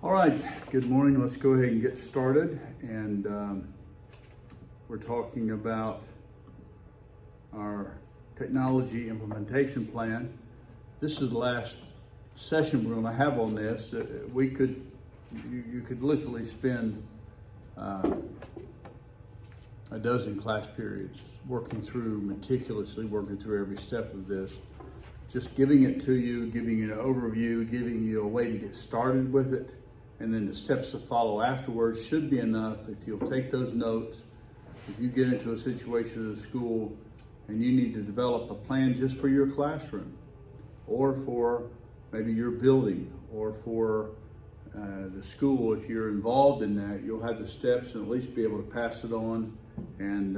All right, good morning. Let's go ahead and get started. And we're talking about our technology implementation plan. This is the last session room I have on this. You could literally spend a dozen class periods meticulously working through every step of this. Just giving it to you, giving you an overview, giving you a way to get started with it, and then the steps to follow afterwards should be enough if you'll take those notes. If you get into a situation at a school and you need to develop a plan just for your classroom, or for maybe your building, or for the school, if you're involved in that, you'll have the steps and at least be able to pass it on, and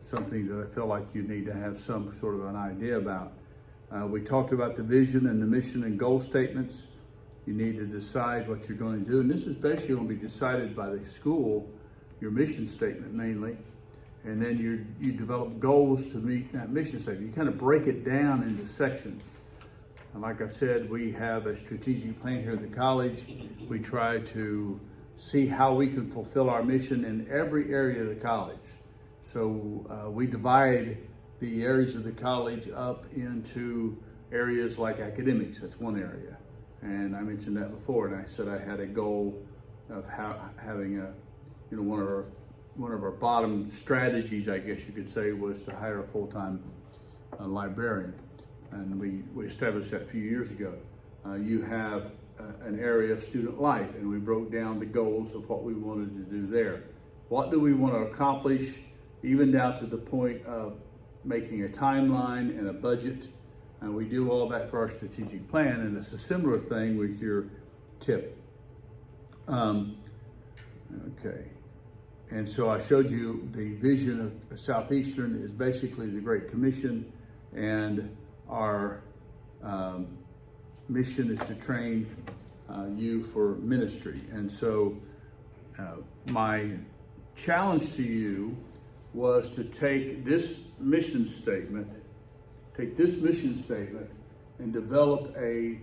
something that I feel like you need to have some sort of an idea about. We talked about the vision and the mission and goal statements. You need to decide what you're going to do. And this is basically going to be decided by the school, your mission statement mainly. And then you develop goals to meet that mission statement. You kind of break it down into sections. And like I said, we have a strategic plan here at the college. We try to see how we can fulfill our mission in every area of the college. So we divide the areas of the college up into areas like academics. That's one area. And I mentioned that before, and I said I had a goal of having one of our bottom strategies, I guess you could say, was to hire a full-time librarian, and we established that a few years ago. You have an area of student life, and we broke down the goals of what we wanted to do there. What do we want to accomplish, even down to the point of making a timeline and a budget. And we do all that for our strategic plan, and it's a similar thing with your tip. Okay, and so I showed you the vision of Southeastern is basically the Great Commission, and our mission is to train you for ministry. And so my challenge to you was to take this mission statement and develop a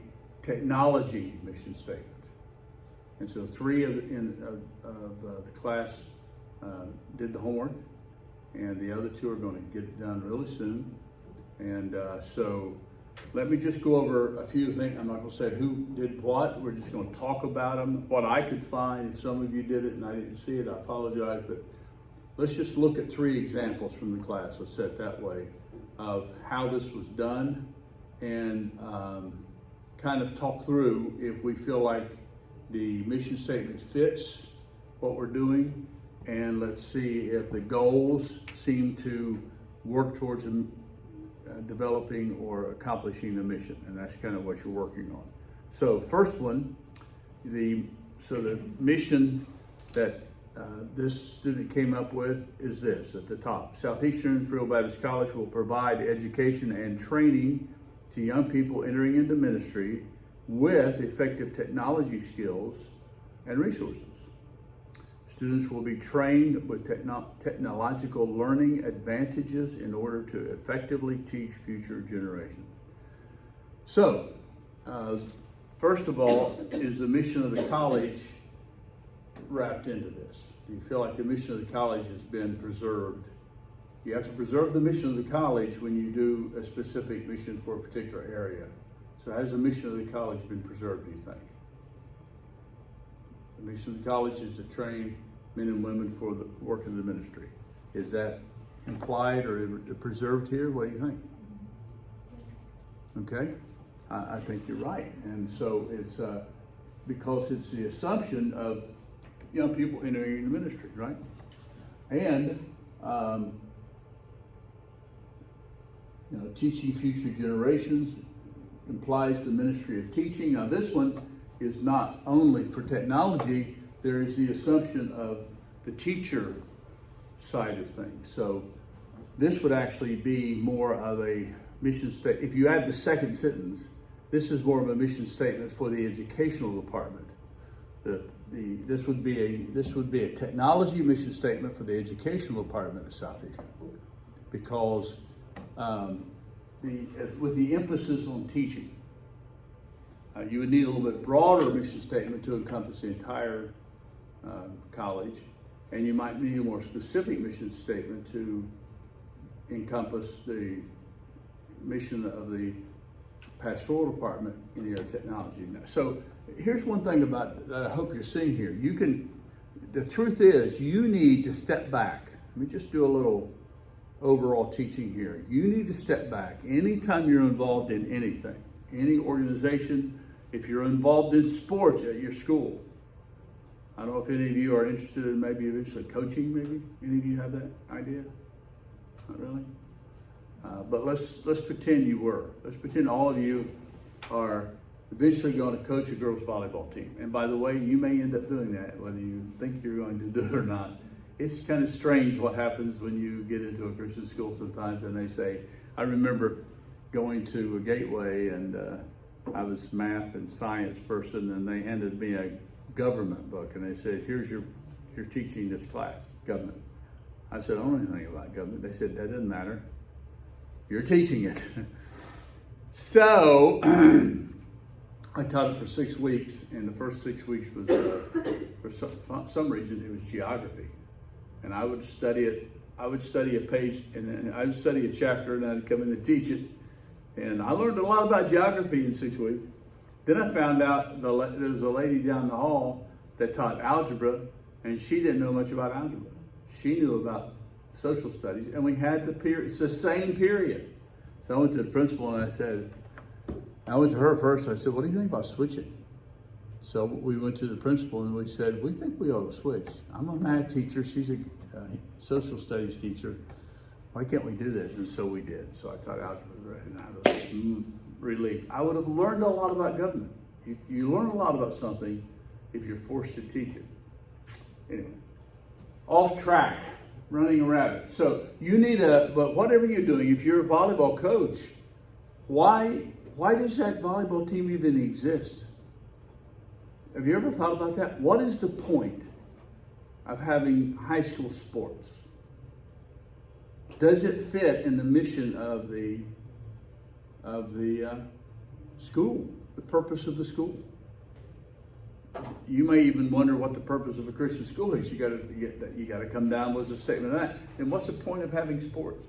technology mission statement. And so three of the class did the homework, and the other two are going to get it done really soon. And so let me just go over a few things. I'm not going to say who did what. We're just going to talk about them, what I could find. If some of you did it and I didn't see it, I apologize. But let's just look at three examples from the class. Let's set it that way, of how this was done, and kind of talk through if we feel like the mission statement fits what we're doing, and let's see if the goals seem to work towards developing or accomplishing the mission, and that's kind of what you're working on. So first one, the mission that this student came up with is this at the top. Southeastern Free Will Baptist College will provide education and training to young people entering into ministry with effective technology skills and resources. Students will be trained with technological learning advantages in order to effectively teach future generations. So, first of all, is the mission of the college wrapped into this? Do you feel like the mission of the college has been preserved? You have to preserve the mission of the college when you do a specific mission for a particular area. So has the mission of the college been preserved, do you think? The mission of the college is to train men and women for the work of the ministry. Is that implied or preserved here? What do you think? Okay, I think you're right. And so it's because it's the assumption of young people entering into ministry, right? And teaching future generations implies the ministry of teaching. Now this one is not only for technology, there is the assumption of the teacher side of things. So this would actually be more of a mission statement. If you add the second sentence, this is more of a mission statement for the educational department. This would be a technology mission statement for the educational department of Southeastern, because with the emphasis on teaching. You would need a little bit broader mission statement to encompass the entire college, and you might need a more specific mission statement to encompass the mission of the pastoral department in the technology. So here's one thing about that I hope you're seeing here. The truth is, you need to step back. Let me just do a little overall teaching here. You need to step back anytime you're involved in anything, any organization. If you're involved in sports at your school, I don't know if any of you are interested in maybe eventually coaching. Maybe any of you have that idea? Not really. But let's pretend you were. Let's pretend all of you are eventually going to coach a girls volleyball team. And by the way, you may end up doing that, whether you think you're going to do it or not. It's kind of strange what happens when you get into a Christian school sometimes, and they say, I remember going to a Gateway, and I was math and science person, and they handed me a government book, and they said, you're teaching this class, government. I said, I don't know anything about government. They said, that doesn't matter. You're teaching it. So I taught it for 6 weeks, and the first 6 weeks was, for some reason, it was geography. And I would study it. I would study a page, and then I'd study a chapter, and I'd come in and teach it. And I learned a lot about geography in 6 weeks. Then I found out there was a lady down the hall that taught algebra, and she didn't know much about algebra. She knew about social studies, and we had the period. It's the same period. So I went to the principal, and I went to her first. I said, what do you think about switching? So we went to the principal, and we said, we think we ought to switch. I'm a math teacher. She's a social studies teacher. Why can't we do this? And so we did. So I taught algebra, and I was relieved. I would have learned a lot about government. You learn a lot about something if you're forced to teach it. Anyway, off track, running a rabbit. So you need but whatever you're doing, if you're a volleyball coach, why does that volleyball team even exist? Have you ever thought about that? What is the point of having high school sports? Does it fit in the mission of the school, the purpose of the school? You may even wonder what the purpose of a Christian school is. You got to come down with a statement of that. And what's the point of having sports?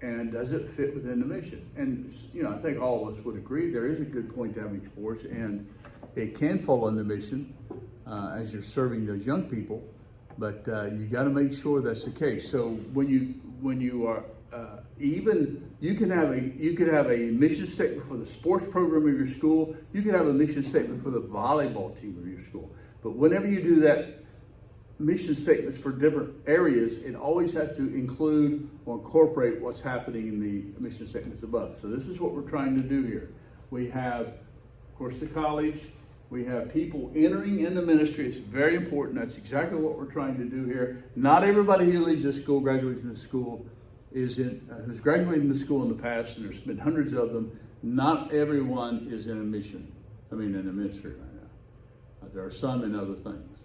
And does it fit within the mission? And I think all of us would agree there is a good point to having sports, and it can fall in the mission as you're serving those young people. But you got to make sure that's the case. So when you are you could have a mission statement for the sports program of your school. You could have a mission statement for the volleyball team of your school. But whenever you do that, mission statements for different areas, it always has to include or incorporate what's happening in the mission statements above. So this is what we're trying to do here. We have, of course, the college. We have people entering in the ministry. It's very important. That's exactly what we're trying to do here. Not everybody who leaves this school, graduates from this school, who's graduated from the school in the past, and there's been hundreds of them. Not everyone is in a mission. In a ministry right now. There are some in other things.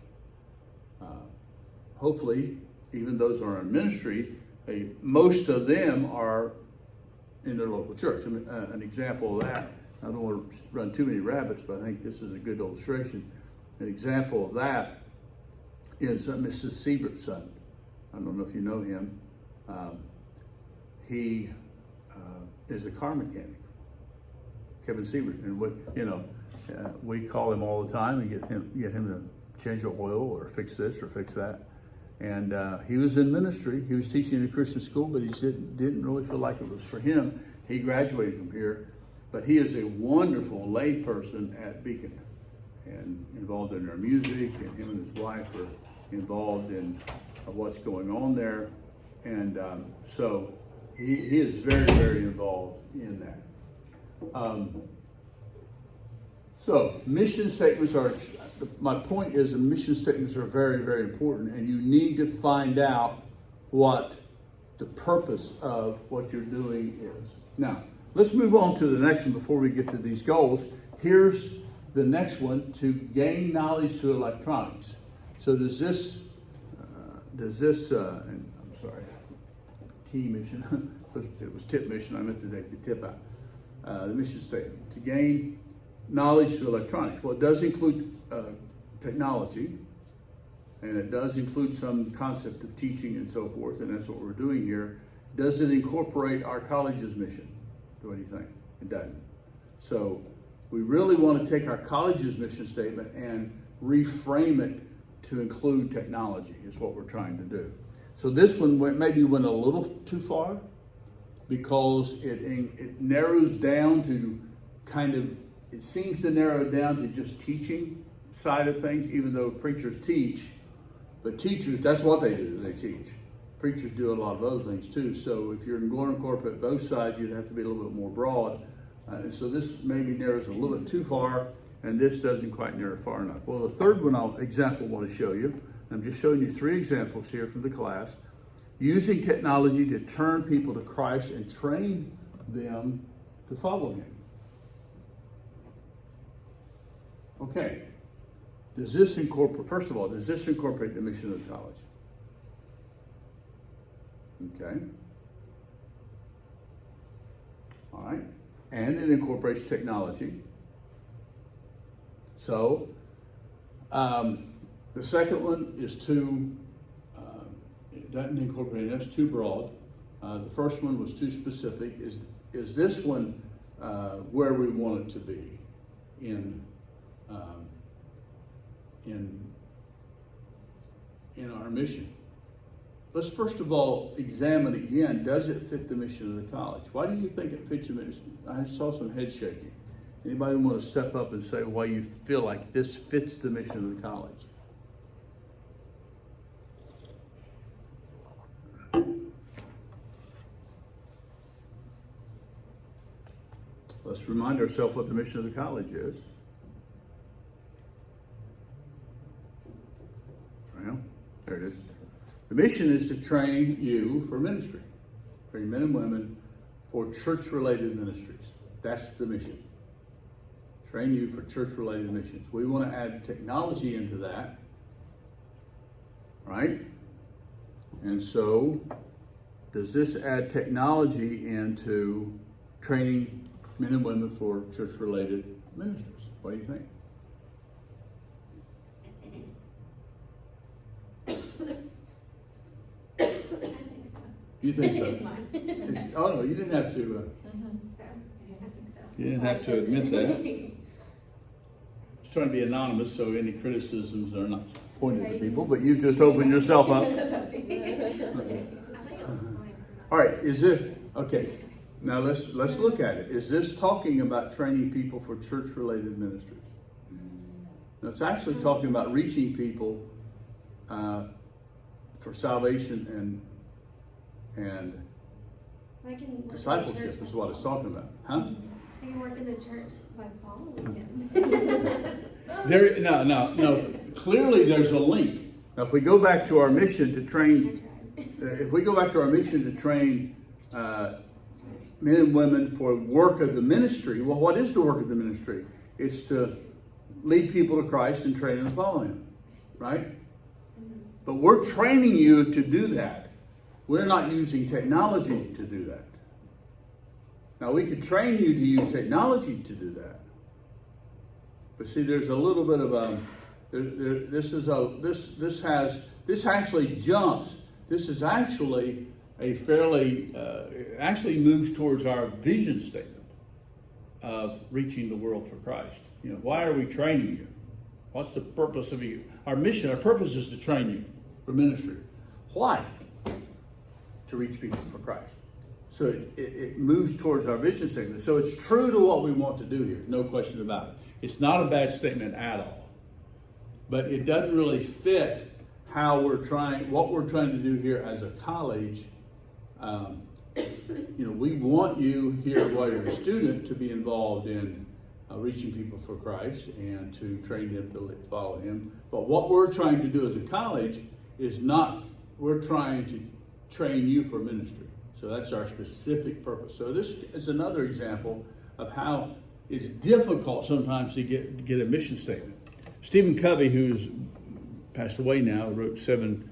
Hopefully, even those who are in ministry, most of them are in their local church. An example of that, I don't want to run too many rabbits, but I think this is a good illustration. An example of that is Mrs. Siebert's son. I don't know if you know him. He is a car mechanic, Kevin Siebert, and we call him all the time and get him to change the oil or fix this or fix that. And he was in ministry. He was teaching in a Christian school, but he didn't really feel like it was for him. He graduated from here, but he is a wonderful lay person at Beacon and involved in their music, and him and his wife are involved in what's going on there. And so he is very, very involved in that. So mission statements my point is the mission statements are very, very important, and you need to find out what the purpose of what you're doing is. Now, let's move on to the next one before we get to these goals. Here's the next one, to gain knowledge through electronics. So does this, and I'm sorry, T mission, it was tip mission, I meant to take the tip out. the mission statement, to gain knowledge through electronics. Well, it does include technology, and it does include some concept of teaching and so forth, and that's what we're doing here. Does it incorporate our college's mission? Do anything? It doesn't. So we really want to take our college's mission statement and reframe it to include technology is what we're trying to do. So this one maybe went a little too far because it narrows down to it seems to narrow down to just teaching side of things, even though preachers teach, but teachers, that's what they do, they teach. Preachers do a lot of other things too. So if you're going to incorporate both sides, you'd have to be a little bit more broad. And so this maybe narrows a little bit too far, and this doesn't quite narrow far enough. Well, the third example I want to show you, I'm just showing you 3 examples here from the class, using technology to turn people to Christ and train them to follow Him. Okay, first of all, does this incorporate the mission of the college? Okay. All right. And it incorporates technology. So, the second one is it doesn't incorporate it, that's too broad. The first one was too specific. Is this one where we want it to be in our mission? Let's first of all examine again, does it fit the mission of the college? Why do you think it fits the mission? I saw some head shaking. Anybody want to step up and say why you feel like this fits the mission of the college? Let's remind ourselves what the mission of the college is. Well, there it is. The mission is to train you for ministry, train men and women for church-related ministries. That's the mission. Train you for church-related missions. We want to add technology into that, right? And so, does this add technology into training men and women for church-related ministries? What do you think? You think so? It's mine. Oh no, you didn't have to. You didn't have to admit that. Just trying to be anonymous, so any criticisms are not pointed at people. But you just opened yourself up. All right. Is it okay? Now let's look at it. Is this talking about training people for church-related ministries? No, it's actually talking about reaching people for salvation and discipleship is what it's talking about, huh? I can work in the church by following Him. No. Clearly, there's a link. Now, if we go back to our mission to train, men and women for work of the ministry. Well, what is the work of the ministry? It's to lead people to Christ and train them to follow Him, right? But we're training you to do that. We're not using technology to do that. Now, we could train you to use technology to do that. But see, there's a little bit of this actually jumps. This is actually a fairly, actually moves towards our vision statement of reaching the world for Christ. You know, why are we training you? What's the purpose of you? Our mission, our purpose is to train you for ministry. Why? To reach people for Christ. So it moves towards our vision statement. So it's true to what we want to do here, no question about it. It's not a bad statement at all. But it doesn't really fit what we're trying to do here as a college. We want you here while you're a student to be involved in reaching people for Christ and to train them to follow Him. But what we're trying to do as a college is we're trying to train you for ministry. So that's our specific purpose. So this is another example of how it's difficult sometimes to get a mission statement. Stephen Covey, who's passed away now, wrote 7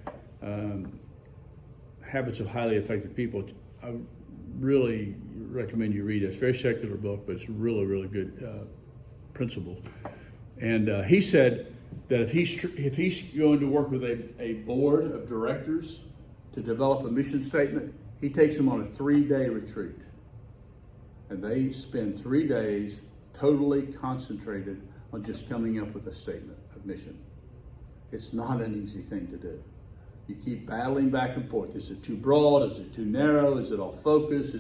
Habits of Highly Effective People. really recommend you read it. It's a very secular book, but it's really, really good principles. And he said that if he's going to work with a board of directors to develop a mission statement, he takes them on a 3-day retreat. And they spend 3 days totally concentrated on just coming up with a statement of mission. It's not an easy thing to do. You keep battling back and forth. Is it too broad? Is it too narrow? Is it off focus?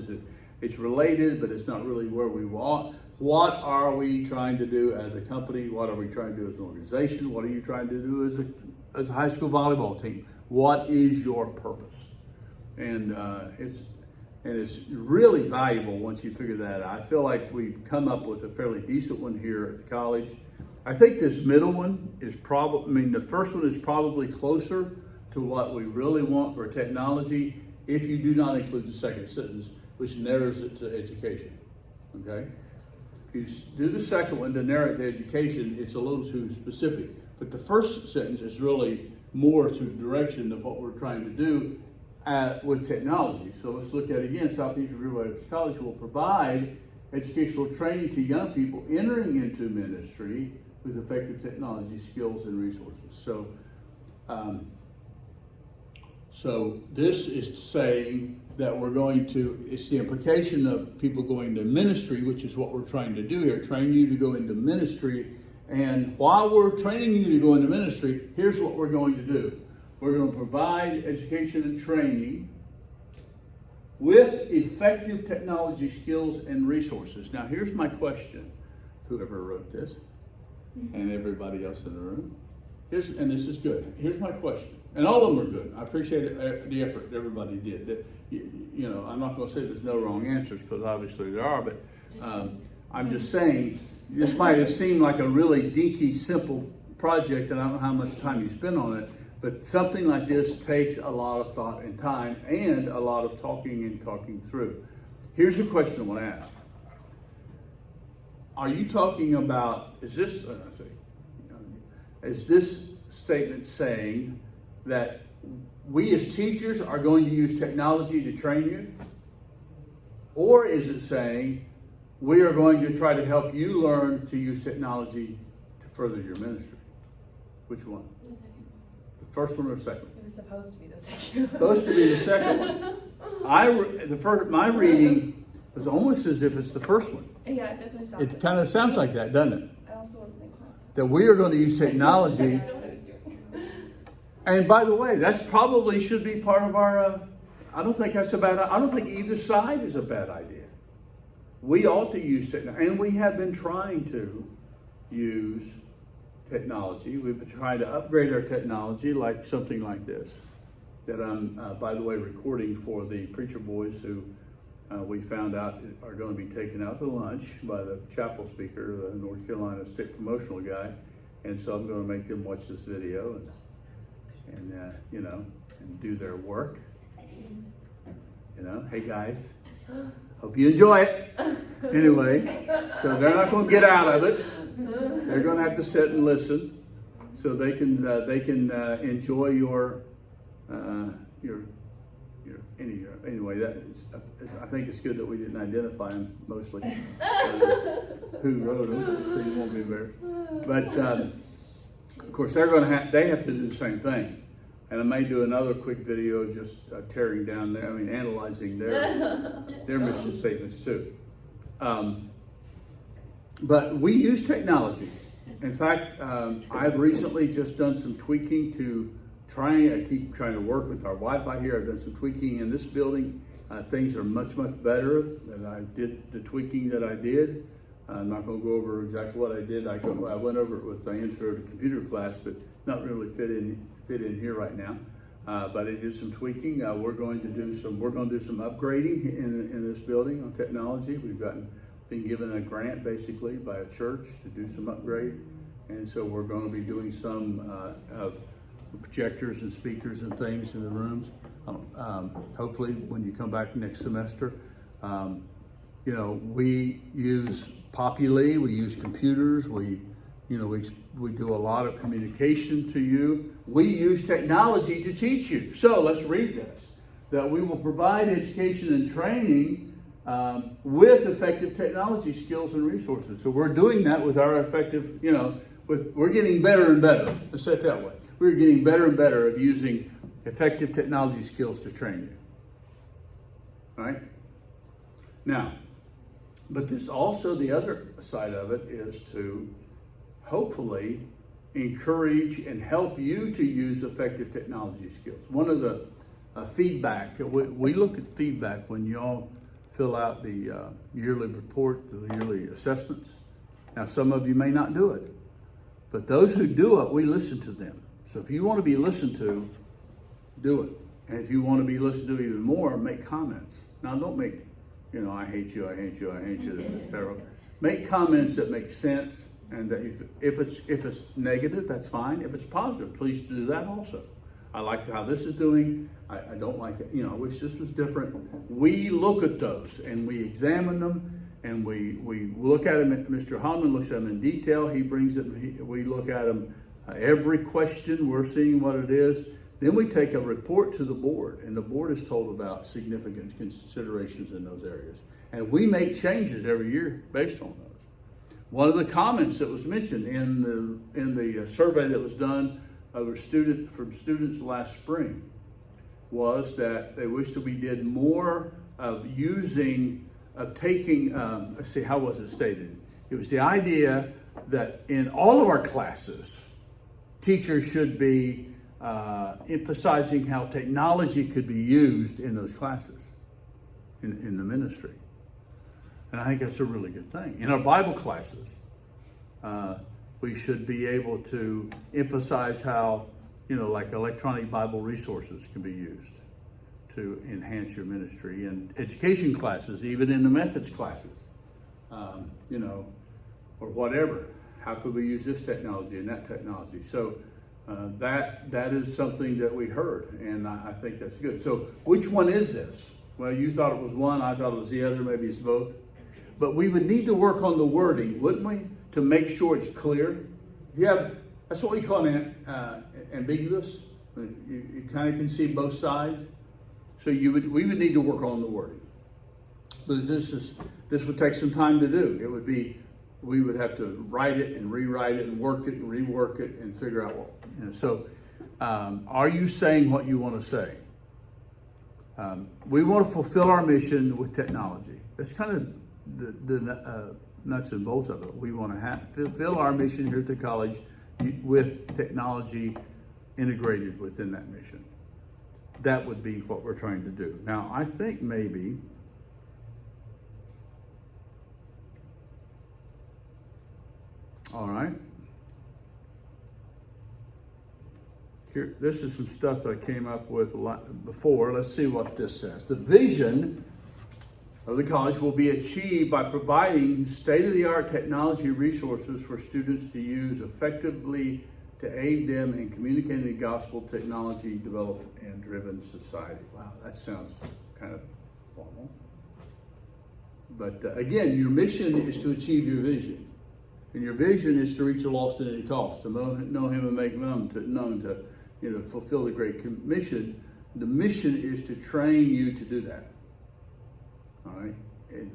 It's related, but it's not really where we want. What are we trying to do as a company? What are we trying to do as an organization? What are you trying to do as a high school volleyball team? What is your purpose? And it's really valuable once you figure that out. I feel like we've come up with a fairly decent one here at the college. I think this middle one is the first one is probably closer to what we really want for technology if you do not include the second sentence, which narrows it to education, okay? If you do the second one to narrow it to education, it's a little too specific. But the first sentence is really more to the direction of what we're trying to do with technology. So let's look at it again. Southeastern River Baptist College will provide educational training to young people entering into ministry with effective technology skills and resources. So this is saying that it's the implication of people going to ministry, which is what we're trying to do here, train you to go into ministry. And while we're training you to go into ministry, here's what we're going to do. We're going to provide education and training with effective technology skills and resources. Now, here's my question, whoever wrote this, and everybody else in the room. And this is good. Here's my question. And all of them are good. I appreciate the effort that everybody did. I'm not going to say there's no wrong answers, because obviously there are, but I'm just saying this might have seemed like a really dinky, simple project, and I don't know how much time you spend on it, but something like this takes a lot of thought and time and a lot of talking through. Here's a question I want to ask. Are you talking about, is this statement saying that we as teachers are going to use technology to train you? Or is it saying we are going to try to help you learn to use technology to further your ministry? Which one? The second one. The first one or the second one? It was supposed to be the second one. Supposed to be the second one. My reading was almost as if it's the first one. Yeah, it definitely sounds It kind of sounds like that, doesn't it? I also wasn't in class. That we are going to use technology. I know what I was doing. And by the way, that's probably should be part of our, I don't think either side is a bad idea. We ought to use technology, and we have been trying to use technology. We've been trying to upgrade our technology, like something like this, that I'm, by the way, recording for the Preacher Boys, who we found out are going to be taken out to lunch by the chapel speaker, the North Carolina State Promotional guy. And so I'm going to make them watch this video and do their work. Hey guys, hope you enjoy it. Anyway, so they're not going to get out of it. They're going to have to sit and listen, so they can enjoy your anyway. I think it's good that we didn't identify them mostly who wrote them, so you won't be embarrassed. But of course, they have to do the same thing. And I may do another quick video just analyzing their mission statements too. But we use technology. In fact, I've recently just done some tweaking I keep trying to work with our Wi-Fi here. I've done some tweaking in this building. Things are much, much better than I did the tweaking that I did. I'm not going to go over exactly what I did. I went over it with the intro to computer class, but not really fit in here right now. But I did some tweaking. We're going to do some upgrading in this building on technology. We've been given a grant basically by a church to do some upgrade, and so we're going to be doing some projectors and speakers and things in the rooms. Hopefully, when you come back next semester, we use Populi, we use computers, we do a lot of communication to you. We use technology to teach you. So let's read this. That we will provide education and training with effective technology skills and resources. So we're doing that with our effective, we're getting better and better. Let's say it that way. We're getting better and better at using effective technology skills to train you. All right? Now, but this also, the other side of it is to hopefully encourage and help you to use effective technology skills. One of the feedback, we look at feedback when y'all fill out the yearly report, the yearly assessments. Now, some of you may not do it, but those who do it, we listen to them. So if you want to be listened to, do it. And if you want to be listened to even more, make comments. Now, don't make, I hate you, I hate you, I hate you, this is terrible. Make comments that make sense, and that if it's negative, that's fine. If it's positive, please do that also. I like how this is doing. I don't like it. I wish this was different. We look at those and we examine them, and we look at them. Mr. Holman looks at them in detail. He brings it. We look at them. Every question, we're seeing what it is. Then we take a report to the board, and the board is told about significant considerations in those areas. And we make changes every year based on those. One of the comments that was mentioned in the survey that was done from students last spring was that they wish that we did more of taking, let's see, how was it stated? It was the idea that in all of our classes, teachers should be emphasizing how technology could be used in those classes, in the ministry. And I think that's a really good thing. In our Bible classes, we should be able to emphasize how, like electronic Bible resources can be used to enhance your ministry. And education classes, even in the methods classes, or whatever. How could we use this technology and that technology? So that is something that we heard, and I think that's good. So which one is this? Well, you thought it was one, I thought it was the other, maybe it's both. But we would need to work on the wording, wouldn't we? To make sure it's clear. That's what we call ambiguous. You kind of can see both sides. So we would need to work on the wording. But this would take some time to do. We would have to write it and rewrite it and work it and rework it and figure out what. So, are you saying what you want to say? We want to fulfill our mission with technology. That's kind of the nuts and bolts of it. We want to fulfill our mission here at the college with technology integrated within that mission. That would be what we're trying to do. Now, I think maybe all right. Here, this is some stuff that I came up with a lot before. Let's see what this says. The vision of the college will be achieved by providing state-of-the-art technology resources for students to use effectively to aid them in communicating the gospel technology developed and driven society. Wow, that sounds kind of formal. But again, your mission is to achieve your vision. And your vision is to reach the lost at any cost, to know him and make him known, to fulfill the Great Commission. The mission is to train you to do that. All right?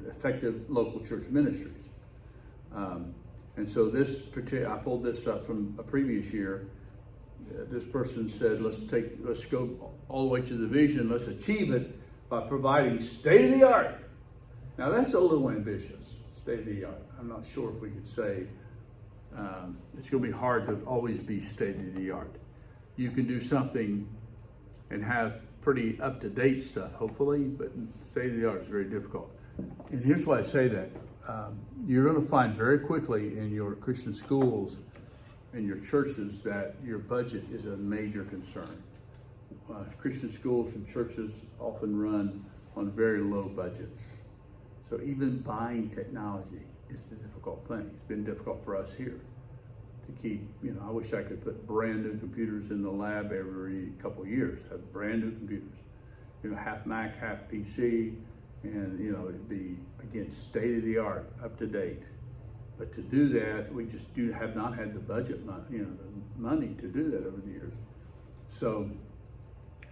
Effective local church ministries. And so I pulled this up from a previous year. This person said, let's go all the way to the vision. Let's achieve it by providing state-of-the-art. Now that's a little ambitious. State-of-the-art. I'm not sure if we could say it's going to be hard to always be state-of-the-art. You can do something and have pretty up-to-date stuff, hopefully, but state-of-the-art is very difficult. And here's why I say that. You're going to find very quickly in your Christian schools and your churches that your budget is a major concern. Christian schools and churches often run on very low budgets. So even buying technology is the difficult thing. It's been difficult for us here to keep, I wish I could put brand new computers in the lab every couple of years, have brand new computers, half Mac, half PC, and it'd be, again, state of the art, up to date. But to do that, we just have not had the budget, the money to do that over the years. So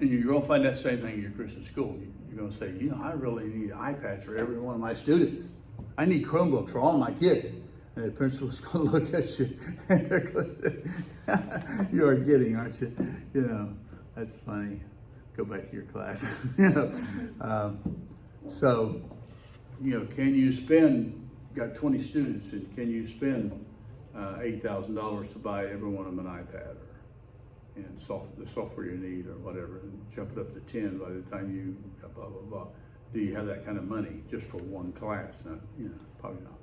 And you're going to find that same thing in your Christian school. You're going to say, I really need iPads for every one of my students. I need Chromebooks for all my kids. And the principal's going to look at you and they're going to say, you are kidding, aren't you? That's funny. Go back to your class. So, can you spend, got 20 students, and can you spend $8,000 to buy every one of them an iPad and the software you need or whatever, and jump it up to 10 by the time you blah, blah, blah. Do you have that kind of money just for one class? No, probably not.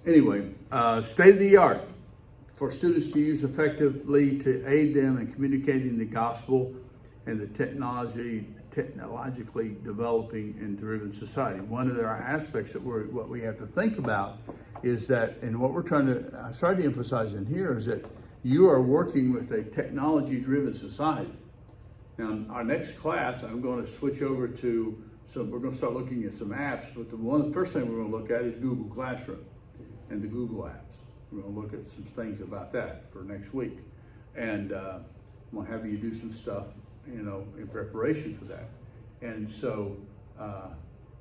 Anyway, state of the art for students to use effectively to aid them in communicating the gospel and the technologically developing and driven society. One of the aspects that what we have to think about is that, and what we're trying to emphasize in here is that you are working with a technology-driven society. Now, in our next class, I'm going to switch over to, so we're going to start looking at some apps, but the first thing we're going to look at is Google Classroom and the Google apps. We're going to look at some things about that for next week. And I'm going to have you do some stuff, in preparation for that. And so,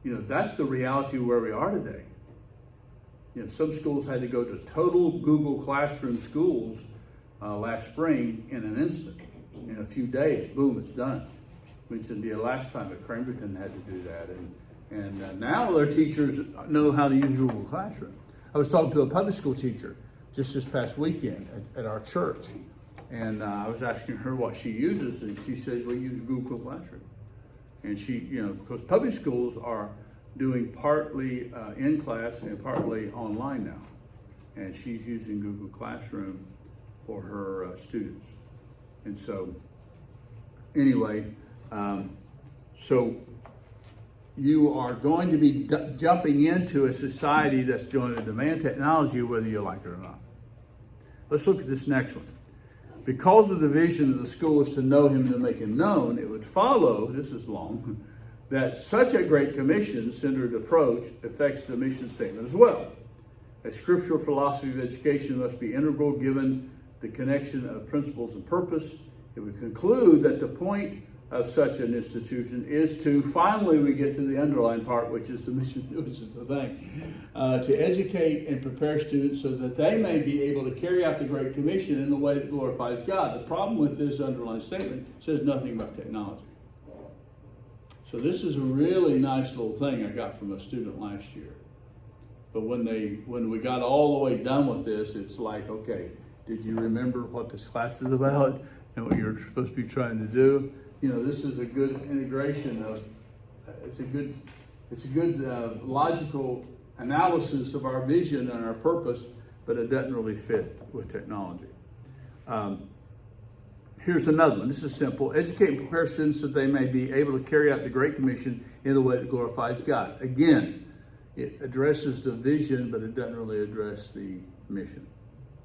that's the reality where we are today. Some schools had to go to total Google Classroom schools last spring in an instant. In a few days, boom, it's done. I mentioned the last time at Cramberton had to do that. And now their teachers know how to use Google Classroom. I was talking to a public school teacher just this past weekend at our church. And I was asking her what she uses, and she said, we use Google Classroom. And she, because public schools are doing partly in class and partly online now. And she's using Google Classroom for her students. And so, anyway, so you are going to be jumping into a society that's going to demand technology whether you like it or not. Let's look at this next one. Because of the vision of the school is to know him and to make him known, it would follow, this is long, that such a Great Commission-centered approach affects the mission statement as well. A scriptural philosophy of education must be integral given the connection of principles and purpose. It would conclude that the point of such an institution is to, finally we get to the underlying part, which is the mission, which is the thing, to educate and prepare students so that they may be able to carry out the Great Commission in a way that glorifies God. The problem with this underlying statement says nothing about technology. So this is a really nice little thing I got from a student last year. But when we got all the way done with this, it's like, okay, did you remember what this class is about and what you're supposed to be trying to do? This is a good integration of, it's a good logical analysis of our vision and our purpose, but it doesn't really fit with technology. Here's another one. This is simple. Educate and prepare students so they may be able to carry out the Great Commission in a way that glorifies God. Again, it addresses the vision, but it doesn't really address the mission.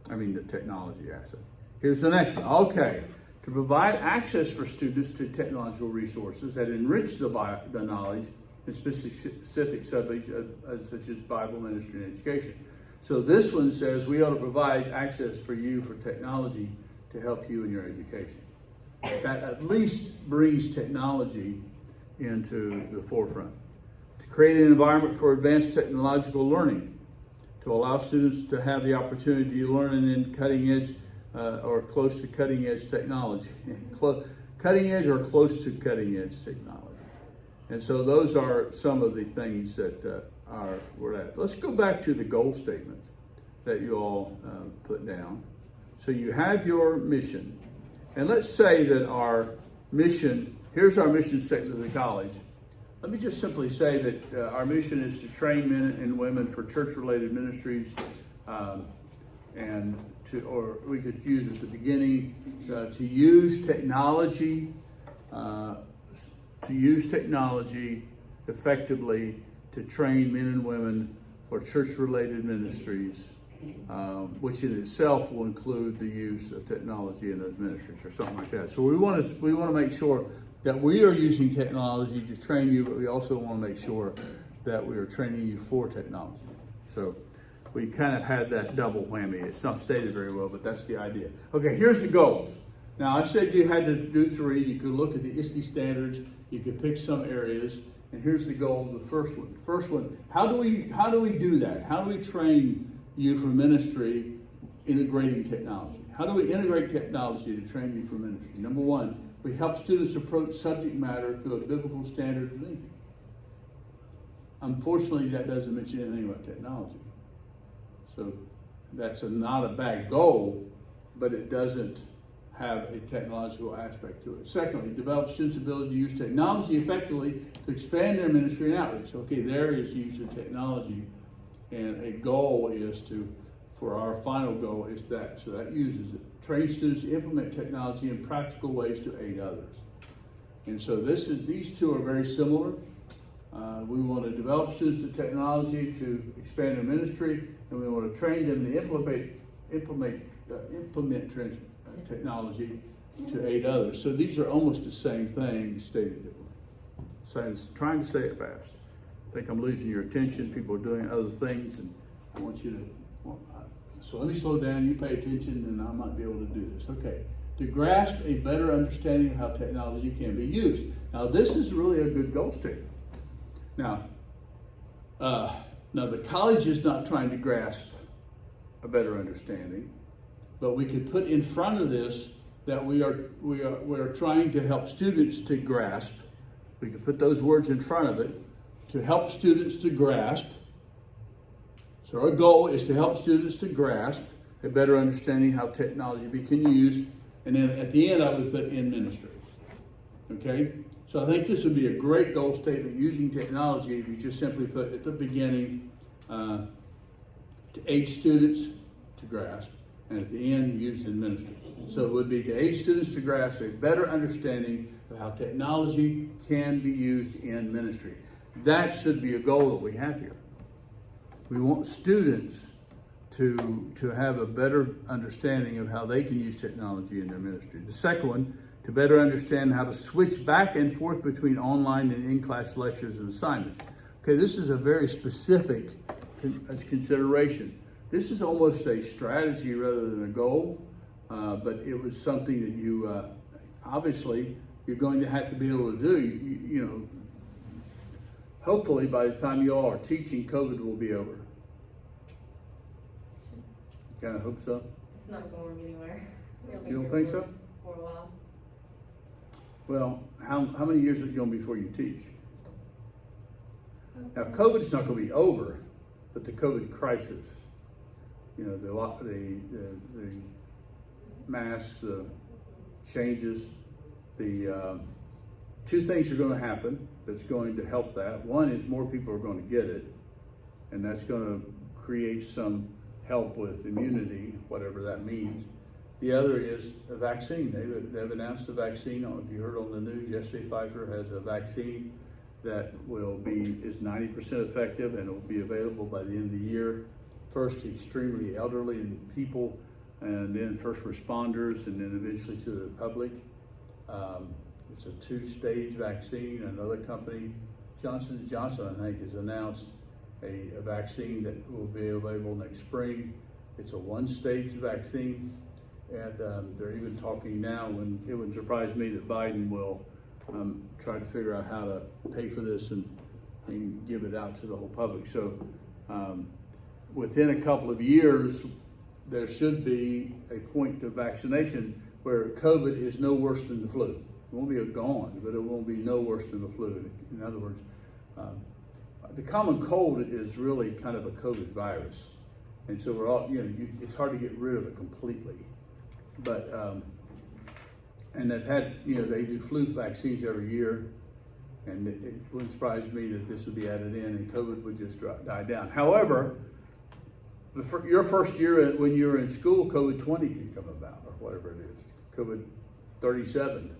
The technology aspect. Here's the next one. Okay. To provide access for students to technological resources that enrich the knowledge in specific subjects such as Bible, ministry, and education. So this one says we ought to provide access for you for technology to help you in your education. That at least brings technology into the forefront. To create an environment for advanced technological learning, to allow students to have the opportunity to learn in cutting edge or close to cutting edge technology. Cutting edge or close to cutting edge technology. And so those are some of the things that we're at. Let's go back to the goal statements that you all put down. So you have your mission. And let's say that our mission, here's our mission statement of the college. Let me just simply say that our mission is to train men and women for church-related ministries, or we could use at the beginning, to use technology effectively to train men and women for church-related ministries, which in itself will include the use of technology in those ministries or something like that. So we want to make sure that we are using technology to train you, but we also want to make sure that we are training you for technology. So we kind of had that double whammy. It's not stated very well, but that's the idea. Okay, here's the goals. Now, I said you had to do 3. You could look at the ISTE standards. You could pick some areas. And here's the goal of the first one. First one, how do we do that? How do we train you for ministry integrating technology? How do we integrate technology to train you for ministry? Number 1, we help students approach subject matter through a biblical standard of thinking. Unfortunately, that doesn't mention anything about technology. So that's not a bad goal, but it doesn't have a technological aspect to it. Secondly, develop students' ability to use technology effectively to expand their ministry and outreach. Okay, there is use of technology, and a goal is for our final goal is that. So that uses it. Train students to implement technology in practical ways to aid others. And so these two are very similar. We want to develop students to technology to expand their ministry, and we want to train them to implement technology to aid others. So these are almost the same thing stated differently. So I'm trying to say it fast. I think I'm losing your attention. People are doing other things, and I want you to. So let me slow down. You pay attention, and I might be able to do this. Okay. To grasp a better understanding of how technology can be used. Now, this is really a good goal statement. Now, the college is not trying to grasp a better understanding, but we could put in front of this that we are trying to help students to grasp. We could put those words in front of it to help students to grasp. So our goal is to help students to grasp a better understanding how technology can be used, and then at the end I would put in ministry. Okay? So I think this would be a great goal statement using technology if you just simply put at the beginning to aid students to grasp, and at the end used in ministry. So it would be to aid students to grasp a better understanding of how technology can be used in ministry. That should be a goal that we have here. We want students to have a better understanding of how they can use technology in their ministry. The second one, to better understand how to switch back and forth between online and in-class lectures and assignments. Okay, this is a very specific consideration. This is almost a strategy rather than a goal, but it was something that you, obviously, you're going to have to be able to do. You know, hopefully by the time you all are teaching, COVID will be over. You kind of hope so? It's not going anywhere. You don't think so? For a while. Well, how many years is it going to be before you teach? Now, COVID's not going to be over, but the COVID crisis, you know, the masks, the changes, the two things are going to happen that's going to help that. One is more people are going to get it, and that's going to create some help with immunity, whatever that means. The other is a vaccine. They've announced a vaccine. I don't know if you heard on the news yesterday, Pfizer has a vaccine that is 90% effective, and it will be available by the end of the year. First to extremely elderly people, and then first responders, and then eventually to the public. It's a 2-stage vaccine. Another company, Johnson & Johnson, I think, has announced a vaccine that will be available next spring. It's a 1-stage vaccine. And they're even talking now, and it wouldn't surprise me that Biden will try to figure out how to pay for this and give it out to the whole public. So within a couple of years, there should be a point of vaccination where COVID is no worse than the flu. It won't be gone, but it won't be no worse than the flu. In other words, the common cold is really kind of a COVID virus. And so we're all, it's hard to get rid of it completely. But, and they've had, they do flu vaccines every year, and it wouldn't surprise me that this would be added in and COVID would just die down. However, your first year when you're in school, COVID-20 could come about, or whatever it is, COVID-37.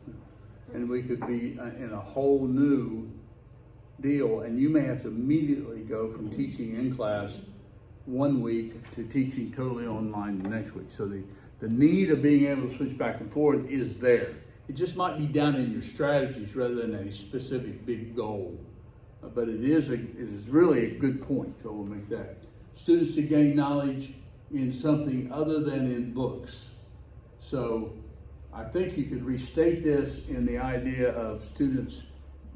And we could be in a whole new deal, and you may have to immediately go from teaching in class 1 week to teaching totally online the next week. So the need of being able to switch back and forth is there. It just might be down in your strategies rather than a specific big goal. But it is really a good point, so we'll make that. Students to gain knowledge in something other than in books. So I think you could restate this in the idea of students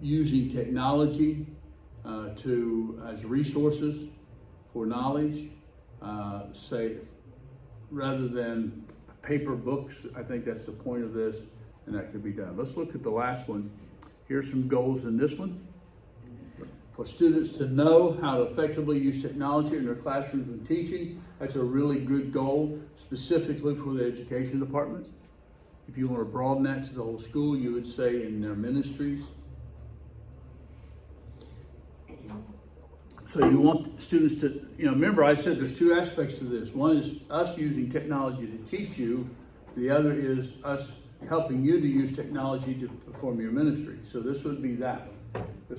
using technology as resources for knowledge, say, rather than paper books. I think that's the point of this, and that could be done. Let's look at the last one. Here's some goals in this one. For students to know how to effectively use technology in their classrooms when teaching. That's a really good goal, specifically for the education department. If you want to broaden that to the whole school, you would say in their ministries. So you want students to, remember I said there's two aspects to this. One is us using technology to teach you. The other is us helping you to use technology to perform your ministry. So this would be that one. The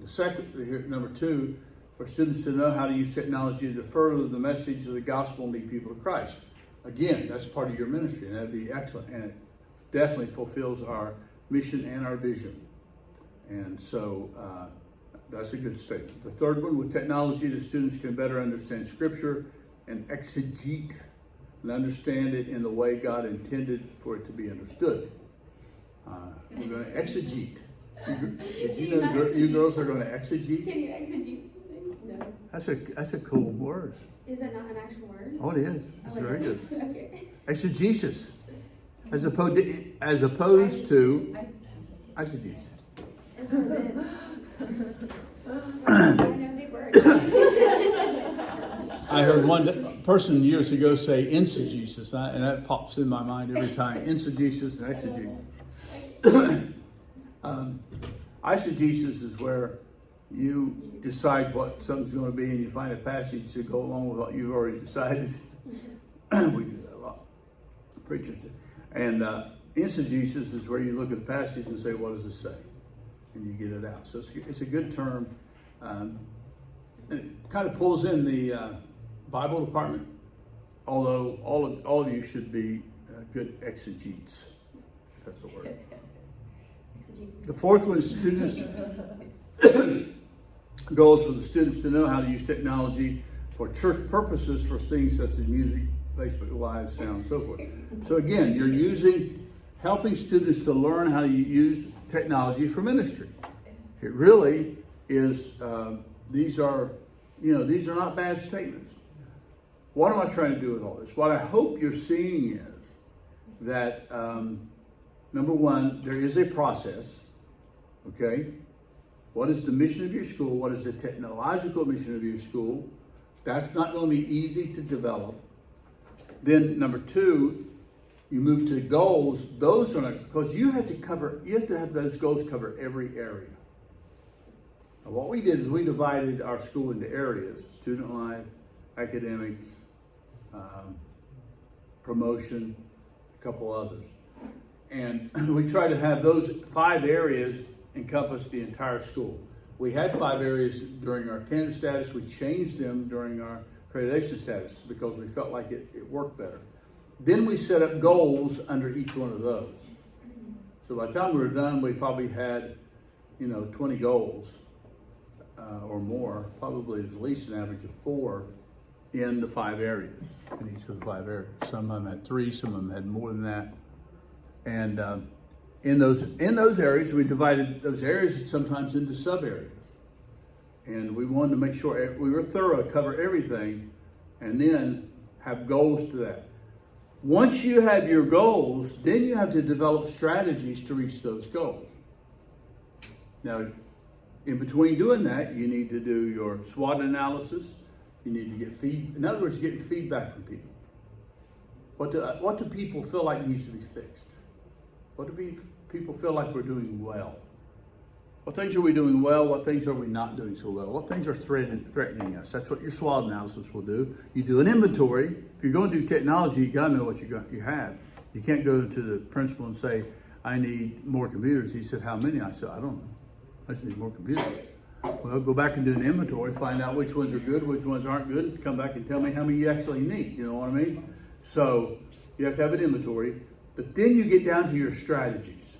second, here, number two, for students to know how to use technology to further the message of the gospel and lead people to Christ. Again, that's part of your ministry, and that'd be excellent. And it definitely fulfills our mission and our vision. And so that's a good statement. The third one, with technology, the students can better understand Scripture and exegete and understand it in the way God intended for it to be understood. We're going to exegete. Did you know you girls are going to exegete? Can you exegete something? No. That's a cool word. Is that not an actual word? Oh, it is. It's Oh, very it is. good. Okay. Exegesis, as opposed to eisegesis. It's really good. I know big words. I heard one person years ago say eisegesis, and that pops in my mind every time. Eisegesis and exegesis. Eisegesis is where you decide what something's going to be, and you find a passage to go along with what you've already decided. We do that a lot. Preachers do. And eisegesis is where you look at the passage and say, what does it say? And you get it out. So it's a good term. It kind of pulls in the Bible department, although all of you should be good exegetes, if that's a word. The fourth one is students. Goals for the students to know how to use technology for church purposes for things such as music, Facebook Live, sound, and so forth. So again, you're helping students to learn how to use technology for ministry. It really is, these are not bad statements. What am I trying to do with all this? What I hope you're seeing is that, number one, there is a process, okay? What is the mission of your school? What is the technological mission of your school? That's not going to be easy to develop. Then number two, you move to goals. Those are not, because you have to have those goals cover every area. Now what we did is we divided our school into areas: student life, academics, promotion, a couple others. And we try to have those 5 areas encompass the entire school. We had 5 areas during our candidate status. We changed them during our accreditation status because we felt like it worked better. Then we set up goals under each one of those. So by the time we were done, we probably had, 20 goals or more, probably at least an average of 4 in the 5 areas, in each of the 5 areas. Some of them had 3, some of them had more than that. And in those areas, we divided those areas sometimes into sub areas. And we wanted to make sure we were thorough, cover everything, and then have goals to that. Once you have your goals, then you have to develop strategies to reach those goals. Now, in between doing that, you need to do your SWOT analysis. You need to get in other words, getting feedback from people. What do people feel like needs to be fixed? What do people feel like we're doing well? What things are we doing well? What things are we not doing so well? What things are threatening us? That's what your SWOT analysis will do. You do an inventory. If you're going to do technology, you got to know what you have. You can't go to the principal and say, I need more computers. He said, how many? I said, I don't know. I just need more computers. Well, go back and do an inventory, find out which ones are good, which ones aren't good, come back and tell me how many you actually need. You know what I mean? So you have to have an inventory, but then you get down to your strategies.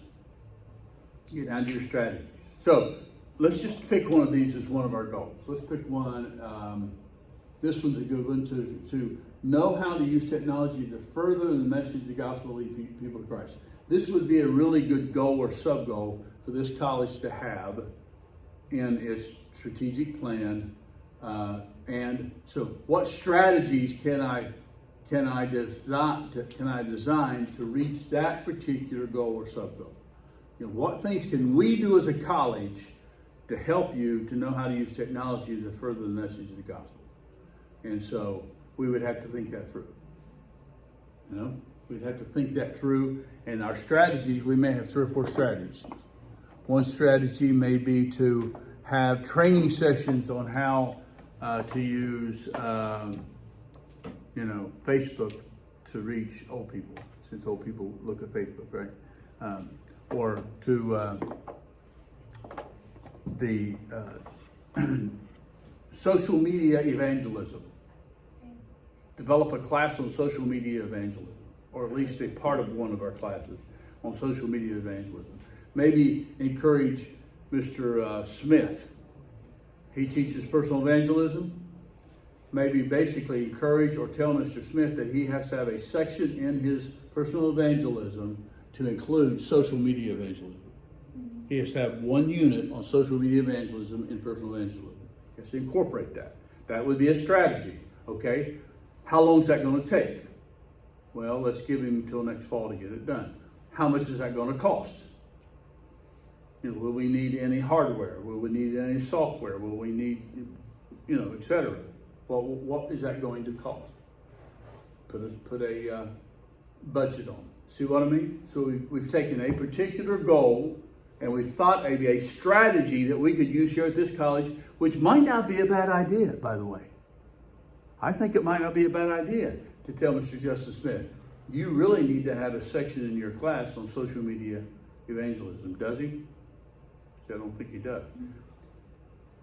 So let's just pick one of these as one of our goals. Let's pick one. This one's a good one, to know how to use technology to further the message of the gospel, lead people to Christ. this would be a really good goal or sub-goal for this college to have in its strategic plan. And so what strategies can I design to reach that particular goal or sub-goal? You know, what things can we do as a college to help you to know how to use technology to further the message of the gospel? And so we would have to think that through. You know, we'd have to think that through. And our strategies, we may have 3 or 4 strategies. One strategy may be to have training sessions on how to use, Facebook to reach old people, since old people look at Facebook, right? Or to the social media evangelism. Develop a class on social media evangelism, or at least a part of one of our classes on social media evangelism. Maybe encourage Mr. Smith. He teaches personal evangelism. Maybe basically encourage or tell Mr. Smith that he has to have a section in his personal evangelism to include social media evangelism. He has to have one unit on social media evangelism and personal evangelism. He has to incorporate that. That would be a strategy, okay? How long is that going to take? Well, let's give him until next fall to get it done. How much is that going to cost? You know, will we need any hardware? Will we need any software? Will we need, et cetera? Well, what is that going to cost? Put a budget on it. See what I mean? So we've taken a particular goal and we've thought maybe a strategy that we could use here at this college, which might not be a bad idea, by the way. I think it might not be a bad idea to tell Mr. Justin Smith, you really need to have a section in your class on social media evangelism. Does he? I don't think he does.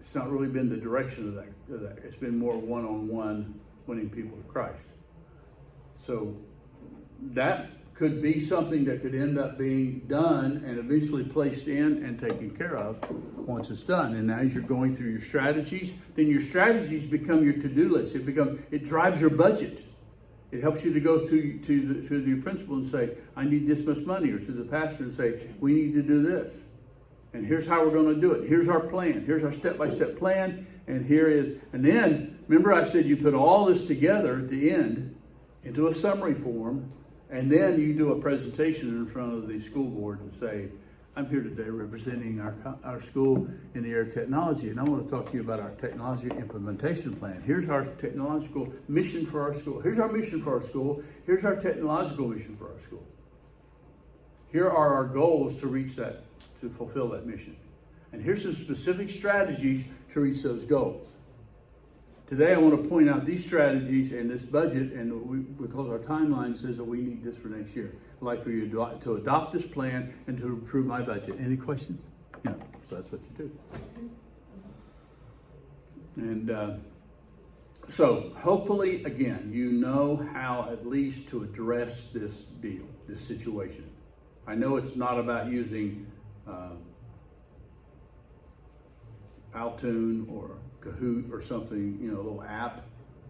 It's not really been the direction of that. It's been more one-on-one winning people to Christ. So that could be something that could end up being done and eventually placed in and taken care of once it's done. And as you're going through your strategies, then your strategies become your to-do list. It drives your budget. It helps you to go to your principal and say, I need this much money, or to the pastor and say, we need to do this. And here's how we're going to do it. Here's our plan. Here's our step-by-step plan. And then, remember I said you put all this together at the end into a summary form, and then you do a presentation in front of the school board and say, I'm here today representing our school in the area of technology, and I want to talk to you about our technology implementation plan. Here's our technological mission for our school. Here's our mission for our school. Here's our technological mission for our school. Here are our goals to reach that, to fulfill that mission. And here's some specific strategies to reach those goals. Today I want to point out these strategies and this budget, and because our timeline says that we need this for next year. I'd like for you to adopt this plan and to approve my budget. Any questions? Yeah, so that's what you do. And so hopefully, again, you know how at least to address this deal, this situation. I know it's not about using Powtoon or Kahoot or something, a little app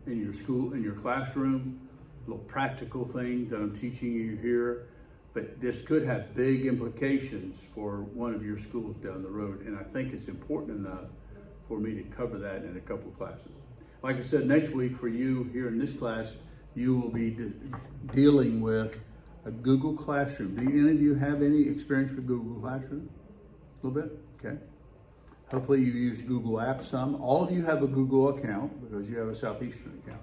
in your school, in your classroom, a little practical thing that I'm teaching you here. But this could have big implications for one of your schools down the road. And I think it's important enough for me to cover that in a couple of classes. Like I said, next week for you here in this class, you will be dealing with a Google Classroom. Do any of you have any experience with Google Classroom? A little bit? Okay. Hopefully you use Google Apps some. All of you have a Google account because you have a Southeastern account.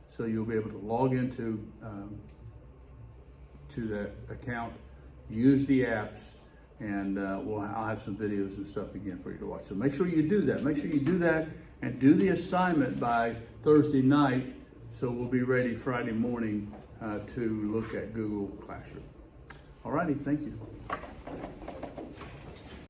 So you'll be able to log into to that account, use the apps, and I'll have some videos and stuff again for you to watch. So make sure you do that. Make sure you do that and do the assignment by Thursday night so we'll be ready Friday morning to look at Google Classroom. All righty, thank you.